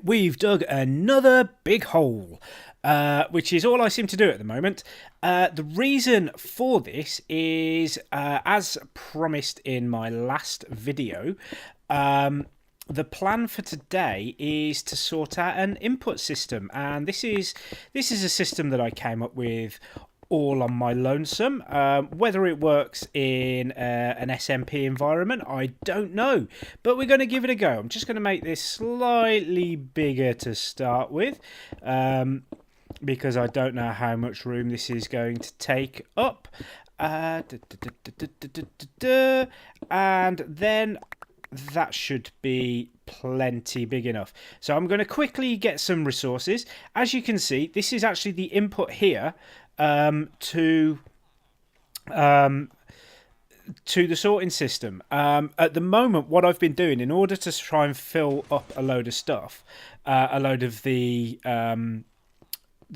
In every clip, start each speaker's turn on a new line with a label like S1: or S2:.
S1: We've dug another big hole, which is all I seem to do at the moment. The reason for this is, as promised in my last video, the plan for today is to sort out an input system, and this is a system that I came up with all on my lonesome. Whether it works in an SMP environment, I don't know, but we're going to give it a go. I'm just going to make this slightly bigger to start with, because I don't know how much room this is going to take up. And then that should be plenty big enough. So I'm going to quickly get some resources. As you can see, this is actually the input here to the sorting system. At the moment, what I've been doing in order to try and fill up a load of stuff, a load of the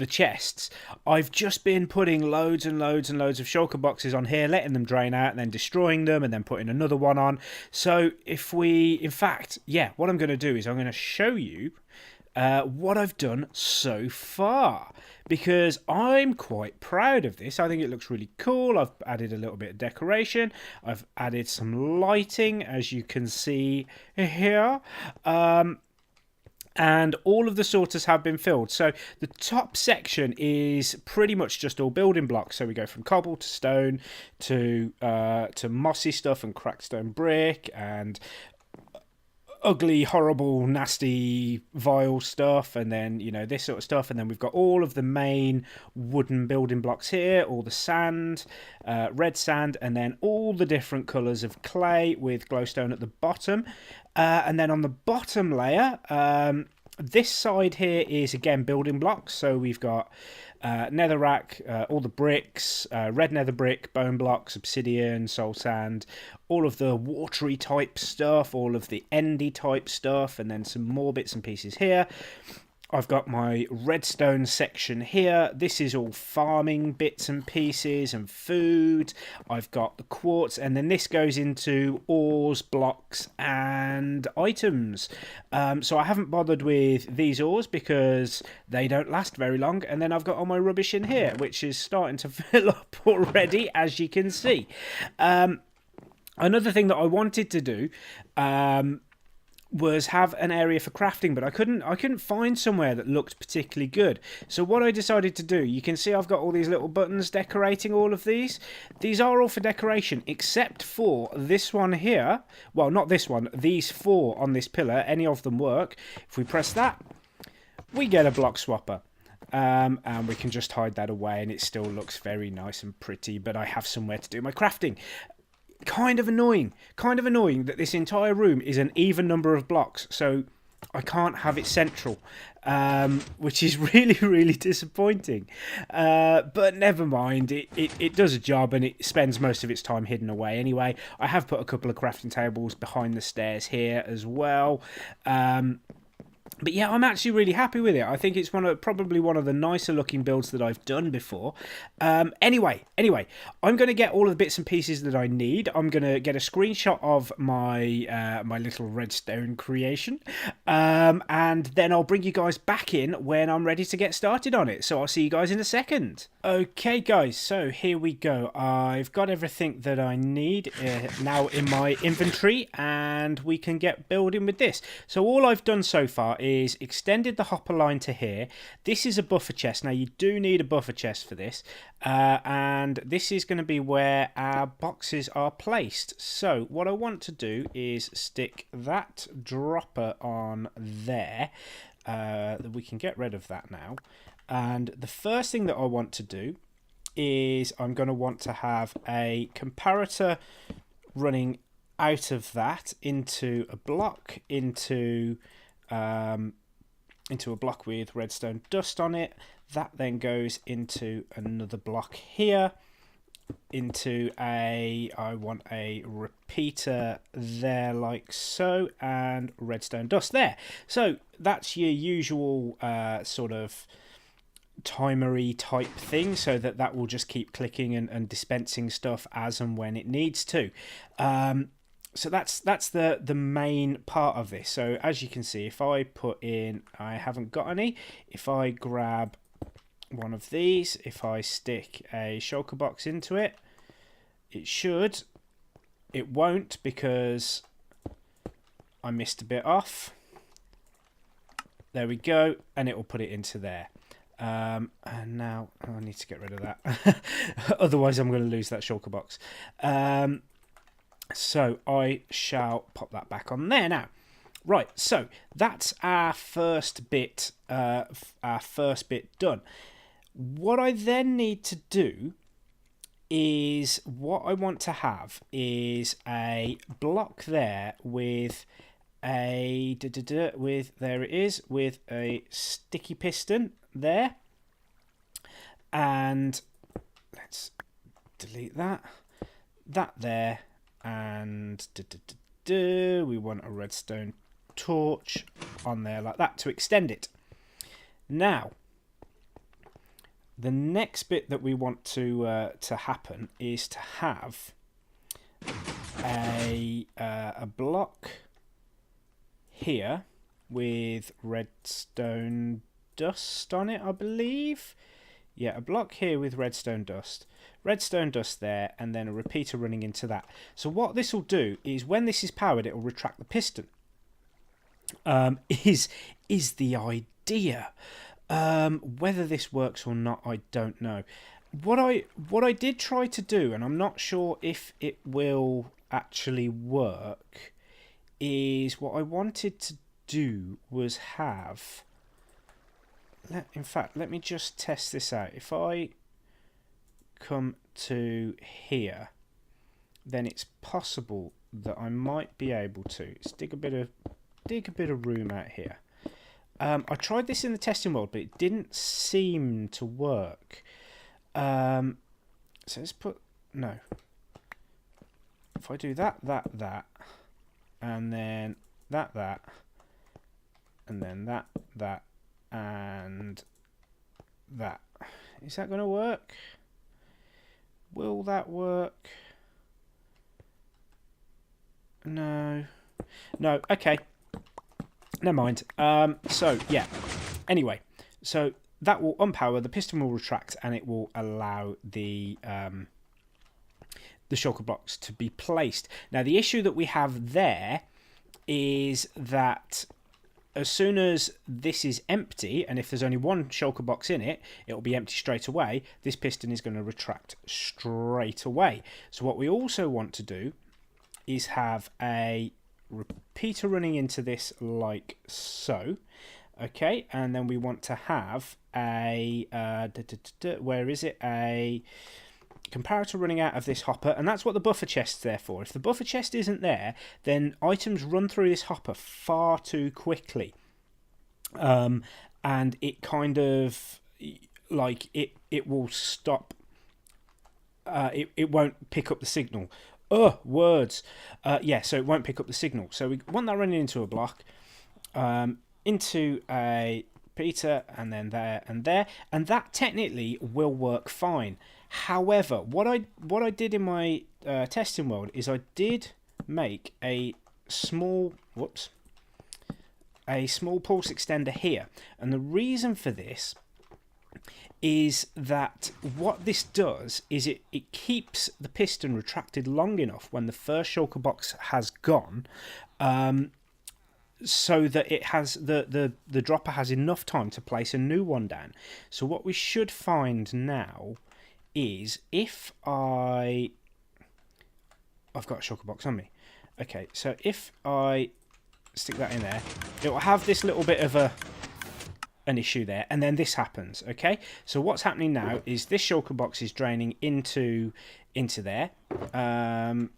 S1: chests, I've just been putting loads and loads and loads of shulker boxes on here, letting them drain out and then destroying them and then putting another one on. So in fact, what I'm going to do is I'm going to show you what I've done so far, because I'm quite proud of this. I think it looks really cool. I've added a little bit of decoration. I've added some lighting, as you can see here. And all of the sorters have been filled. So the top section is pretty much just all building blocks. So we go from cobble to stone to mossy stuff and cracked stone brick and ugly, horrible, nasty, vile stuff, and then this sort of stuff, and then we've got all of the main wooden building blocks here, all the sand, red sand, and then all the different colours of clay with glowstone at the bottom, and then on the bottom layer, this side here is again building blocks. So we've got netherrack, all the bricks, red nether brick, bone blocks, obsidian, soul sand, all of the watery type stuff, all of the endy type stuff, and then some more bits and pieces here. I've got my redstone section here. This is all farming bits and pieces and food. I've got the quartz, and then this goes into ores, blocks, and items. So I haven't bothered with these ores because they don't last very long. And then I've got all my rubbish in here, which is starting to fill up already, as you can see. Another thing that I wanted to do was have an area for crafting, but I couldn't find somewhere that looked particularly good. So what I decided to do, you can see I've got all these little buttons decorating all of these. These are all for decoration, except for this one here. Well, not this one, these four on this pillar. Any of them work. If we press that, we get a block swapper. And we can just hide that away, and it still looks very nice and pretty, but I have somewhere to do my crafting. Kind of annoying that this entire room is an even number of blocks, so I can't have it central, which is really disappointing, but never mind. It does a job, and it spends most of its time hidden away anyway. I have put a couple of crafting tables behind the stairs here as well. But yeah, I'm actually really happy with it. I think it's probably one of the nicer looking builds that I've done before. Anyway, I'm going to get all of the bits and pieces that I need. I'm going to get a screenshot of my my little redstone creation, and then I'll bring you guys back in when I'm ready to get started on it. So I'll see you guys in a second. Okay, guys, so here we go. I've got everything that I need now in my inventory, and we can get building with this. So all I've done so far is extended the hopper line to here. This is a buffer chest. Now you do need a buffer chest for this, and this is going to be where our boxes are placed. So what I want to do is stick that dropper on there. We can get rid of that now, and the first thing that I want to do is I'm going to want to have a comparator running out of that into a block, into a block with redstone dust on it. That then goes into another block here, into I want a repeater there like so, and redstone dust there. So that's your usual sort of timery type thing, so that will just keep clicking and dispensing stuff as and when it needs to. so that's the main part of this. So as you can see, if I put in, I haven't got any. If I grab one of these, if I stick a shulker box into it, it should. It won't because I missed a bit off. There we go, and it will put it into there. And now I need to get rid of that. Otherwise, I'm going to lose that shulker box. So I shall pop that back on there now. Right, so that's our first bit. Our first bit done. What I then need to do is what I want to have is a block there with a there it is, with a sticky piston there, and let's delete that there, and we want a redstone torch on there like that to extend it. Now the next bit that we want to happen is to have a block here with redstone dust on it, I believe. Yeah, a block here with redstone dust there, and then a repeater running into that. So what this will do is when this is powered, it will retract the piston. Is the idea. Whether this works or not, I don't know. What I did try to do, and I'm not sure if it will actually work, is what I wanted to do was have... In fact, let me just test this out. If I come to here, then it's possible that I might be able to dig a bit of room out here. I tried this in the testing world, but it didn't seem to work. So let's put... No. If I do that, and then that, and then that, and that. Is that going to work? Will that work? No. No, okay. Never mind. So, yeah. Anyway, so that will unpower, the piston will retract, and it will allow the shulker blocks to be placed. Now, the issue that we have there is that as soon as this is empty, and if there's only one shulker box in it, it will be empty straight away. This piston is going to retract straight away. So what we also want to do is have a repeater running into this like so. Okay, and then we want to have a where is it, a comparator running out of this hopper, and that's what the buffer chest's there for. If the buffer chest isn't there, then items run through this hopper far too quickly, and it kind of like it will stop. It won't pick up the signal. Words. Yeah, so it won't pick up the signal. So we want that running into a block, into a repeater, and then there and there, and that technically will work fine. However, what I did in my testing world is I did make a small pulse extender here, and the reason for this is that what this does is it keeps the piston retracted long enough when the first shulker box has gone, so that it has the dropper has enough time to place a new one down. So what we should find now is if I've got a shulker box on me. Okay, so if I stick that in there, it will have this little bit of an issue there, and then this happens. Okay, so what's happening now is this shulker box is draining into there.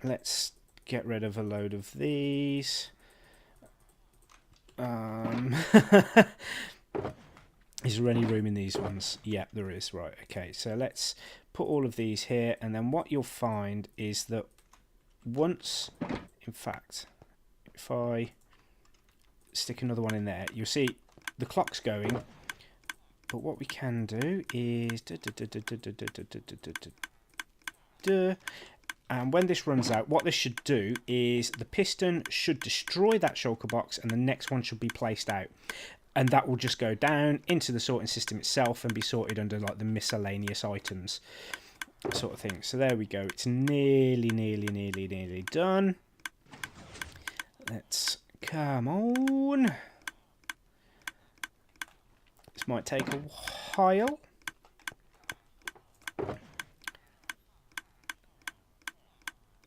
S1: Let's get rid of a load of these. Is there any room in these ones? Yeah, there is. Right, okay, so let's put all of these here, and then what you'll find is that once, in fact, if I stick another one in there, you'll see the clock's going, but what we can do is And when this runs out, what this should do is the piston should destroy that shulker box and the next one should be placed out. And that will just go down into the sorting system itself and be sorted under like the miscellaneous items sort of thing. So there we go. It's nearly done. Let's come on. This might take a while.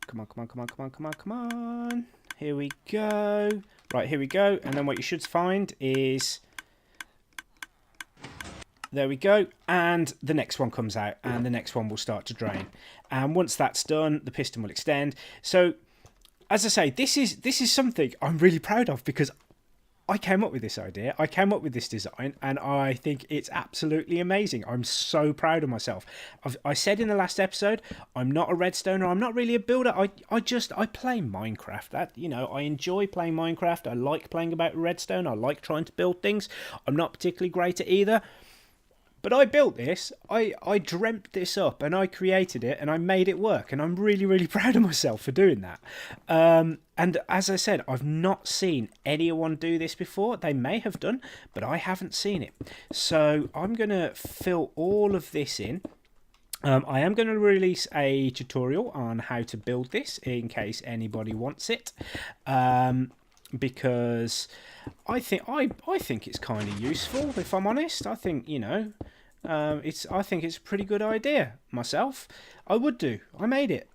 S1: Come on. Here we go. Right, here we go. And then what you should find is... There we go. And the next one comes out. And the next one will start to drain. And once that's done, the piston will extend. So, as I say, this is something I'm really proud of because I came up with this idea. I came up with this design, and I think it's absolutely amazing. I'm so proud of myself. I said in the last episode, I'm not a redstoner. I'm not really a builder. I play Minecraft. That, you know, I enjoy playing Minecraft. I like playing about redstone. I like trying to build things. I'm not particularly great at either. But I built this, I dreamt this up and I created it and I made it work. And I'm really, really proud of myself for doing that. And as I said, I've not seen anyone do this before. They may have done, but I haven't seen it. So I'm going to fill all of this in. I am going to release a tutorial on how to build this in case anybody wants it. Because I think it's kind of useful, if I'm honest. I think, you know, I think it's a pretty good idea myself. I would do. I made it.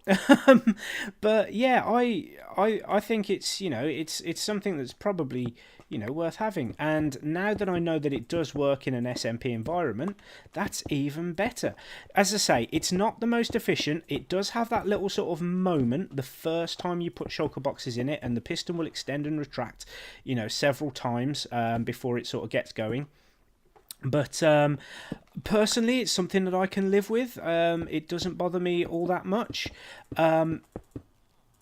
S1: But yeah, I think it's, you know, it's something that's probably, you know, worth having. And now that I know that it does work in an SMP environment, that's even better. As I say, it's not the most efficient. It does have that little sort of moment the first time you put shulker boxes in it, and the piston will extend and retract, you know, several times before it sort of gets going. But personally, it's something that I can live with. It doesn't bother me all that much.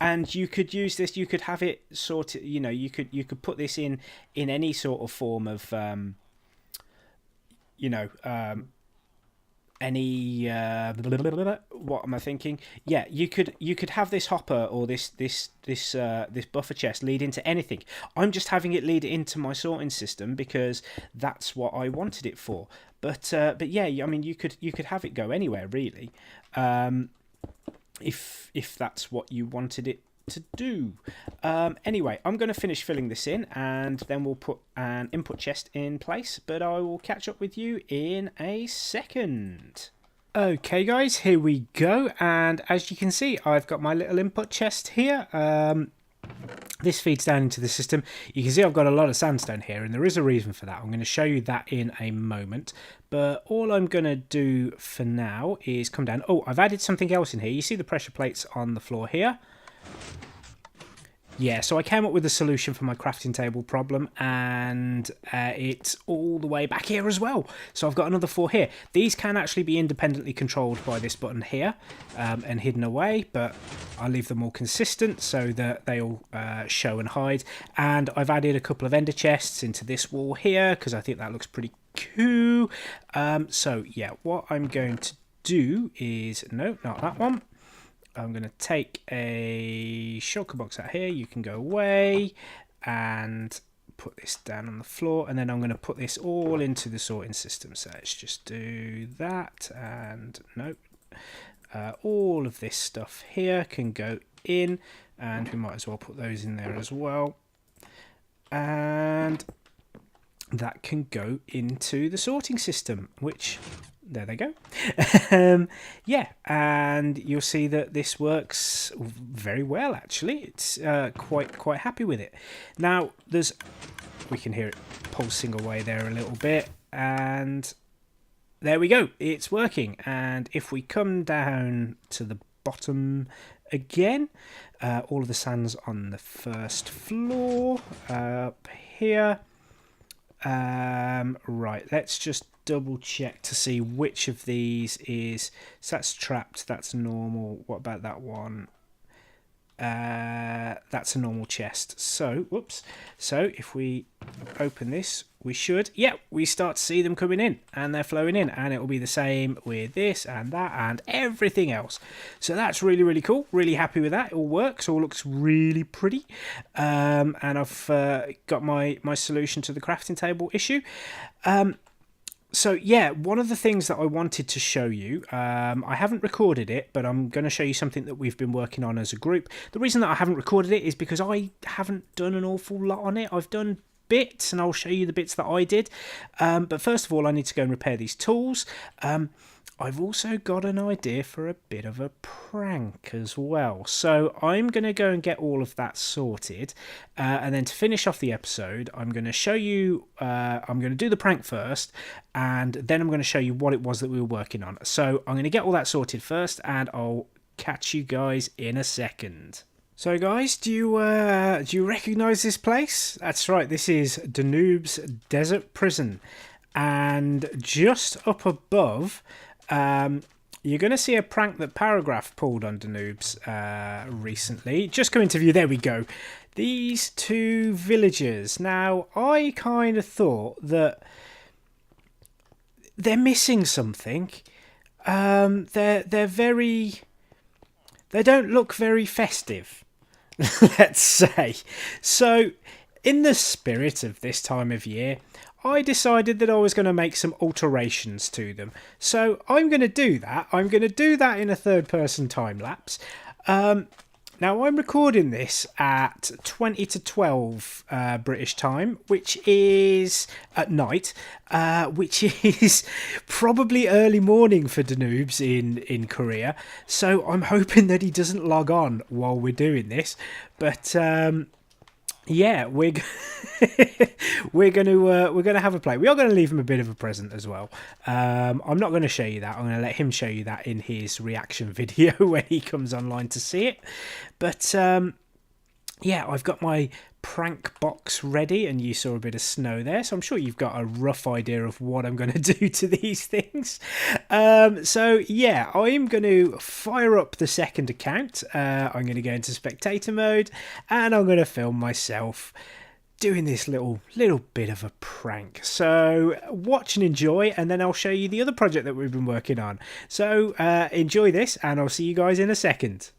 S1: And you could use this. You could have it sort of, you know, you could put this in any sort of form of, you know, any what am I thinking? Yeah, you could have this hopper or this buffer chest lead into anything. I'm just having it lead into my sorting system because that's what I wanted it for. But yeah, I mean, you could have it go anywhere really, if that's what you wanted it to do. Anyway, I'm going to finish filling this in and then we'll put an input chest in place, but I will catch up with you in a second. Okay guys, here we go, and as you can see, I've got my little input chest here. This feeds down into the system. You can see I've got a lot of sandstone here, and there is a reason for that. I'm going to show you that in a moment. But all I'm going to do for now is come down. Oh, I've added something else in here. You see the pressure plates on the floor here? Yeah, so I came up with a solution for my crafting table problem, and it's all the way back here as well. So I've got another 4 here. These can actually be independently controlled by this button here and hidden away, but I leave them all consistent so that they all show and hide. And I've added a couple of ender chests into this wall here because I think that looks pretty cool. So yeah, what I'm going to do is, no, not that one. I'm going to take a shulker box out here. You can go away and put this down on the floor. And then I'm going to put this all into the sorting system. So let's just do that. And nope. All of this stuff here can go in. And we might as well put those in there as well. And that can go into the sorting system, which... there they go. Yeah, and you'll see that this works very well, actually. It's quite happy with it. Now, we can hear it pulsing away there a little bit, and there we go. It's working. And if we come down to the bottom again, all of the sand's on the first floor up here. Right, let's just double check to see which of these is, so that's trapped, that's normal. What about that one? That's a normal chest. So, whoops. So if we open this, we should, we start to see them coming in, and they're flowing in, and it will be the same with this and that and everything else. So that's really, really cool. Really happy with that. It all works. All looks really pretty. And I've got my solution to the crafting table issue. So yeah, one of the things that I wanted to show you, I haven't recorded it, but I'm going to show you something that we've been working on as a group. The reason that I haven't recorded it is because I haven't done an awful lot on it. I've done bits, and I'll show you the bits that I did. But first of all, I need to go and repair these tools. I've also got an idea for a bit of a prank as well. So I'm going to go and get all of that sorted. And then to finish off the episode, I'm going to show you, I'm going to do the prank first, and then I'm going to show you what it was that we were working on. So I'm going to get all that sorted first, and I'll catch you guys in a second. So guys, do you recognise this place? That's right, this is Danoob's Desert Prison. And just up above, you're going to see a prank that Paragraph pulled on Danoob's recently. Just coming to view, there we go. These two villagers. Now, I kind of thought that they're missing something. They're very... They don't look very festive, let's say. So, in the spirit of this time of year, I decided that I was going to make some alterations to them. So I'm going to do that. I'm going to do that in a third-person time-lapse. Now, I'm recording this at 20 to 12 British time, which is at night, which is probably early morning for Danoobs in Korea. So I'm hoping that he doesn't log on while we're doing this. But yeah, we're gonna have a play. We are going to leave him a bit of a present as well. I'm not going to show you that. I'm going to let him show you that in his reaction video when he comes online to see it. But yeah, I've got my prank box ready, and you saw a bit of snow there, so I'm sure you've got a rough idea of what I'm going to do to these things. So yeah, I'm going to fire up the second account. I'm going to go into spectator mode, and I'm going to film myself doing this little bit of a prank. So watch and enjoy, and then I'll show you the other project that we've been working on. So enjoy this, and I'll see you guys in a second.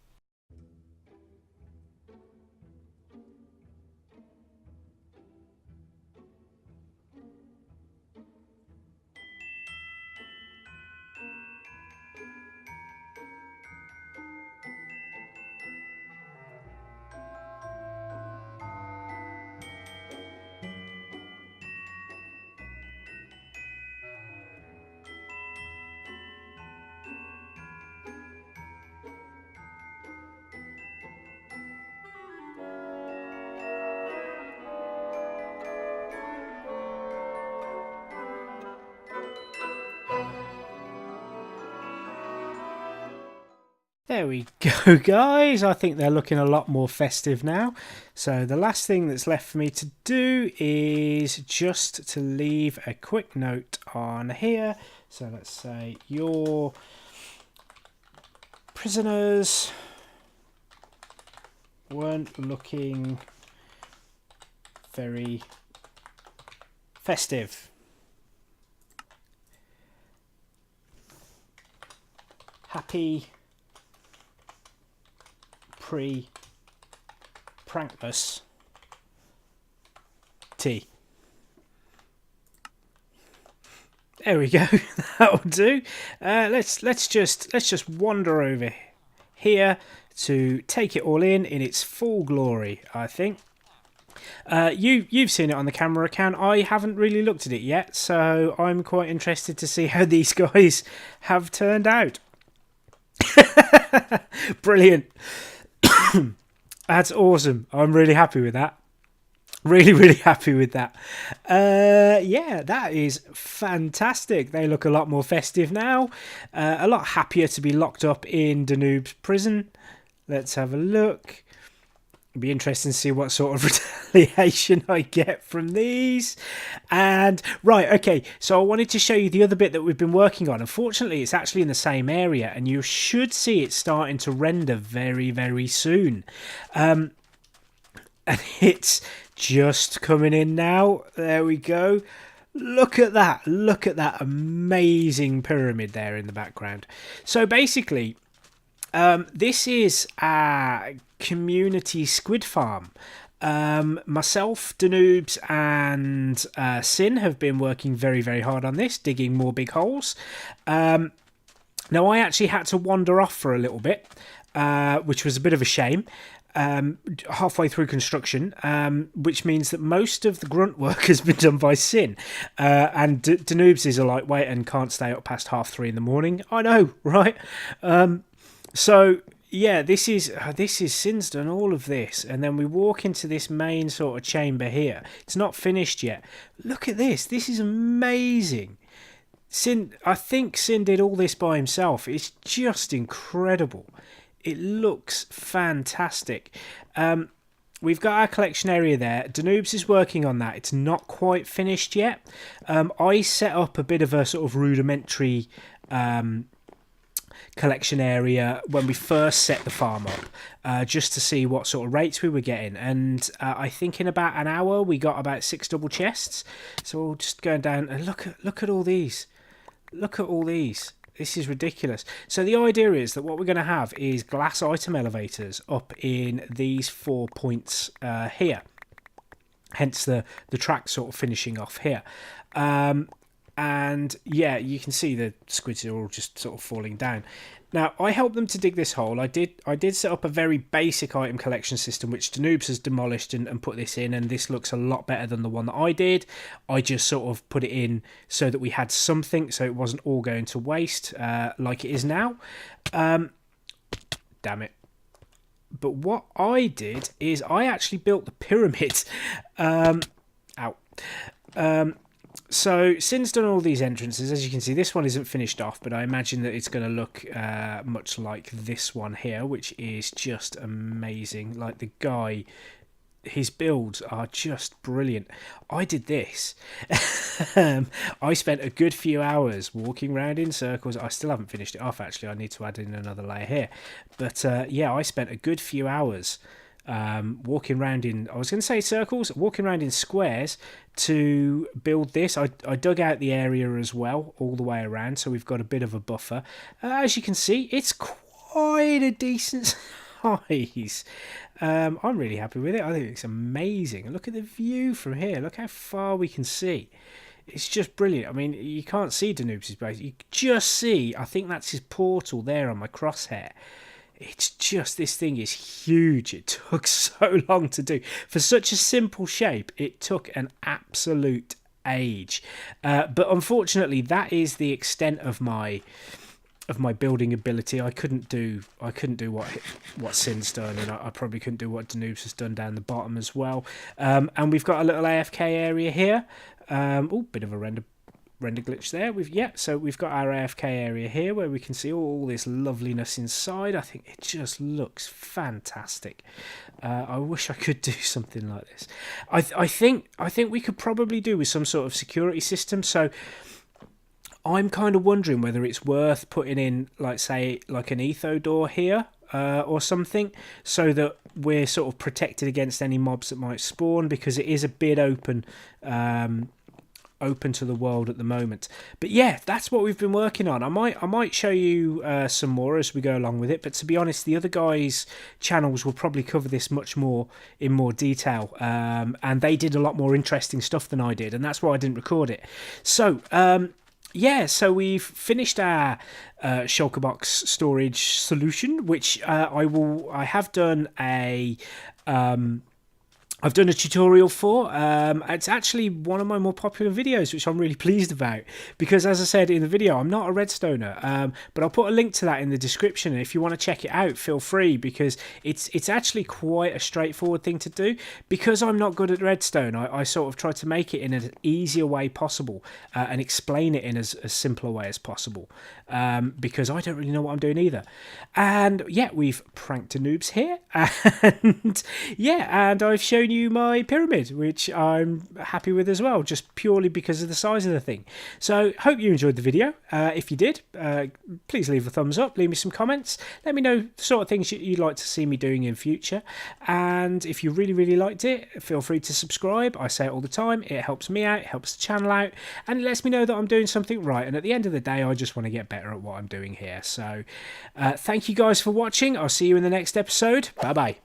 S1: There we go, guys. I think they're looking a lot more festive now. So the last thing that's left for me to do is just to leave a quick note on here. So let's say your prisoners weren't looking very festive. Happy pre-prankmas tea. There we go. That'll do. Let's just wander over here to take it all in its full glory, I think. You've seen it on the camera account. I haven't really looked at it yet, so I'm quite interested to see how these guys have turned out. Brilliant. That's awesome. I'm really happy with that. Really happy with that. Yeah, that is fantastic. They look a lot more festive now. A lot happier to be locked up in Danoob's prison. Let's have a look. It'll be interesting to see what sort of retaliation I get from these. And right, okay, so I wanted to show you the other bit that we've been working on. Unfortunately, it's actually in the same area, and you should see it starting to render very, very soon. And it's just coming in now. There we go. Look at that. Look at that amazing pyramid there in the background. So basically, this is a community squid farm. Myself, Danoobs, and Sin have been working very, very hard on this, digging more big holes. Now, I actually had to wander off for a little bit, which was a bit of a shame. Halfway through construction, which means that most of the grunt work has been done by Sin. And Danoobs is a lightweight and can't stay up past 3:30 in the morning. I know, right? So yeah, this is Sin's done all of this, and then we walk into this main sort of chamber here. It's not finished yet. Look at this. This is amazing. I think Sin did all this by himself. It's just incredible. It looks fantastic. We've got our collection area there. Danoobs is working on that. It's not quite finished yet. I set up a bit of a sort of rudimentary collection area when we first set the farm up, just to see what sort of rates we were getting. And I think in about an hour we got about 6 double chests. So we'll just go down and look at all these. Look at all these. This is ridiculous. So the idea is that what we're going to have is glass item elevators up in these 4 points here. Hence the track sort of finishing off here. And yeah, you can see the squids are all just sort of falling down. Now, I helped them to dig this hole. I did set up a very basic item collection system, which Danoobs has demolished and put this in, and this looks a lot better than the one that I did. I just sort of put it in so that we had something, so it wasn't all going to waste like it is now. Damn it. But what I did is I actually built the pyramid. So Sin's done all these entrances. As you can see, this one isn't finished off, but I imagine that it's going to look much like this one here, which is just amazing. Like the guy, his builds are just brilliant. I did this. I spent a good few hours walking around in circles. I still haven't finished it off, actually. I need to add in another layer here. But yeah, I spent a good few hours walking around in, I was going to say circles, walking around in squares to build this. I dug out the area as well, all the way around, so we've got a bit of a buffer. As you can see, it's quite a decent size. I'm really happy with it. I think it's amazing. Look at the view from here. Look how far we can see. It's just brilliant. I mean, you can't see Danoobs' base. You just see, I think that's his portal there on my crosshair. It's just, this thing is huge. It took so long to do. For such a simple shape, it took an absolute age. But unfortunately, that is the extent of my building ability. I couldn't do what Sin's done, and I probably couldn't do what Danoobs has done down the bottom as well. And we've got a little AFK area here. Oh, bit of a render glitch there. So we've got our AFK area here where we can see all this loveliness inside. I think it just looks fantastic. I wish I could do something like this. I think we could probably do with some sort of security system. So I'm kind of wondering whether it's worth putting in, like, say, like an etho door here or something, so that we're sort of protected against any mobs that might spawn, because it is a bit open to the world at the moment. But yeah, that's what we've been working on. I might show you some more as we go along with it, but to be honest, the other guys' channels will probably cover this much more in more detail, and they did a lot more interesting stuff than I did, and that's why I didn't record it. So yeah, so we've finished our shulker box storage solution, which I have done a I've done a tutorial for. It's actually one of my more popular videos, which I'm really pleased about, because as I said in the video, I'm not a redstoner, but I'll put a link to that in the description, and if you want to check it out, feel free, because it's actually quite a straightforward thing to do. Because I'm not good at redstone, I sort of try to make it in an easier way possible, and explain it in as simple a way as possible, because I don't really know what I'm doing either. And yeah, we've pranked the noobs here, and yeah, and I've shown you my pyramid, which I'm happy with as well, just purely because of the size of the thing. So hope you enjoyed the video. If you did, please leave a thumbs up, leave me some comments, let me know the sort of things you'd like to see me doing in future. And if you really liked it, feel free to subscribe. I say it all the time, it helps me out, it helps the channel out, and it lets me know that I'm doing something right. And at the end of the day, I just want to get better at what I'm doing here. So thank you guys for watching. I'll see you in the next episode. Bye bye.